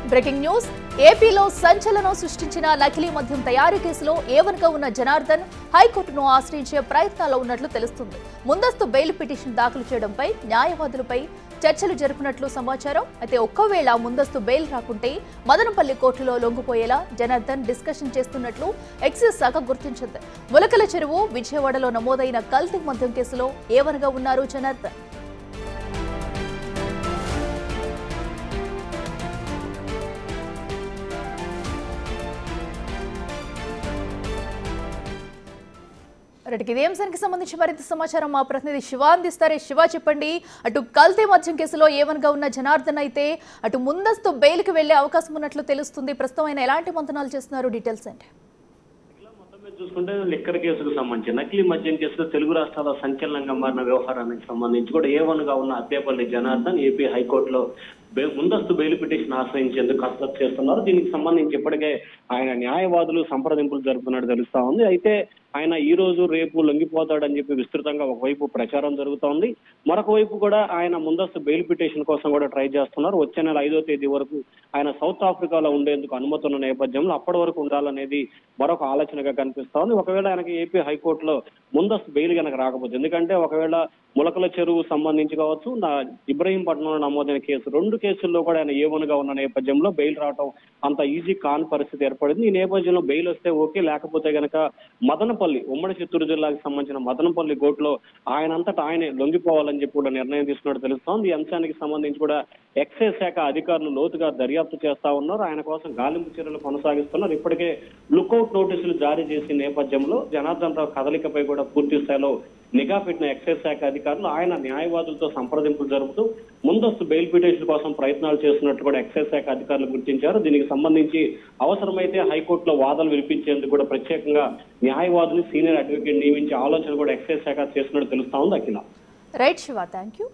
Breaking news ఏపీలో సంచలనం సృష్టించిన నకిలీ మద్యం తయారీ కేసులో ఏవన్గా ఉన్న జనార్దన్ హైకోర్టును ఆశ్రయించే ప్రయత్నాల్లో ఉన్నట్లు తెలుస్తుంది. ముందస్తు బెయిల్ పిటిషన్ దాఖలు చేయడంపై న్యాయవాదులపై చర్చలు జరుపునట్లు సమాచారం. అయితే ఒక్కవేళ ముందస్తు బెయిల్ రాకుంటే మదనపల్లి కోర్టులో లొంగిపోయేలా జనార్దన్ డిస్కషన్ చేస్తున్నట్లు ఎక్సైజ్ శాఖ గుర్తించింది. ములకల చెరువు విజయవాడలో నమోదైన కల్తీ మద్యం కేసులో ఏవన్గా ఉన్నారు జనార్దన్. ఇదే అంశానికి సంబంధించి మరింత సమాచారం మా ప్రతినిధి శివ అందిస్తారు. శివ, చెప్పండి, అటు కల్తీ మద్యం కేసులో ఏవన్గా ఉన్న జనార్దన్ అయితే అటు ముందస్తు బెయిల్కి వెళ్లే అవకాశం ఉన్నట్లు తెలుస్తుంది. ప్రస్తుతం ఆయన ఎలాంటి మంతనాలు చేస్తున్నారు? డీటెయిల్స్ ఏంటి? చూసుకుంటే లిక్కర్ కేసుకు సంబంధించి నకిలీ మద్యం కేసులో తెలుగు రాష్ట్రాల సంచలనంగా మారిన వ్యవహారానికి సంబంధించి కూడా ఏవన్గా ఉన్న అద్దేపల్లి జనార్దన్ ఏపీ హైకోర్టులో ముందస్తు బెయిల్ పిటిషన్ ఆశ్రయించేందుకు కసరత్తు చేస్తున్నారు. దీనికి సంబంధించి ఇప్పటికే ఆయన న్యాయవాదులు సంప్రదింపులు జరుపుతున్నట్టు తెలుస్తా ఉంది. అయితే ఆయన ఈ రోజు రేపు లొంగిపోతాడని చెప్పి విస్తృతంగా ఒకవైపు ప్రచారం జరుగుతోంది. మరొక వైపు కూడా ఆయన ముందస్తు బెయిల్ పిటిషన్ కోసం కూడా ట్రై చేస్తున్నారు. వచ్చే నెల 5వ తేదీ వరకు ఆయన సౌత్ ఆఫ్రికాలో ఉండేందుకు అనుమతి ఉన్న నేపథ్యంలో అప్పటి వరకు ఉండాలనేది మరొక ఆలోచనగా కనిపిస్తోంది. ఒకవేళ ఆయనకి ఏపీ హైకోర్టులో ముందస్తు బెయిల్ కనుక రాకపోతే, ఎందుకంటే ఒకవేళ ములకల చెరువు సంబంధించి కావచ్చు, ఇబ్రహీంపట్నంలో నమోదైన కేసు, 2 కేసుల్లో కూడా ఆయన ఏవన్గా ఉన్న నేపథ్యంలో బెయిల్ రావడం అంత ఈజీ కాని పరిస్థితి ఏర్పడింది. ఈ నేపథ్యంలో బెయిల్ వస్తే ఓకే, లేకపోతే గనక మదనపల్లి, ఉమ్మడి చిత్తూరు జిల్లాకు సంబంధించిన మదనపల్లి కోర్టులో ఆయనంతటా ఆయనే లొంగిపోవాలని చెప్పి కూడా నిర్ణయం తీసుకున్నట్టు తెలుస్తోంది. ఈ అంశానికి సంబంధించి కూడా ఎక్సైజ్ శాఖ అధికారులు లోతుగా దర్యాప్తు చేస్తా ఉన్నారు. ఆయన కోసం గాలింపు చర్యలు కొనసాగిస్తున్నారు. ఇప్పటికే లుకౌట్ నోటీసులు జారీ చేసిన నేపథ్యంలో జనార్దన్ రావు కదలికపై కూడా పూర్తి స్థాయిలో నిఘా పెట్టిన ఎక్సైజ్ శాఖ అధికారులు ఆయన న్యాయవాదులతో సంప్రదింపులు జరుపుతూ ముందస్తు బెయిల్ పిటిషన్ కోసం ప్రయత్నాలు చేస్తున్నట్టు కూడా ఎక్సైజ్ శాఖ అధికారులు గుర్తించారు. దీనికి సంబంధించి అవసరమైతే హైకోర్టులో వాదనలు వినిపించేందుకు కూడా ప్రత్యేకంగా న్యాయవాదులు సీనియర్ అడ్వకేట్ నియమించే ఆలోచన కూడా ఎక్సైజ్ శాఖ చేస్తున్నట్టు తెలుస్తా ఉంది. Akhila. Right Shiva, thank you.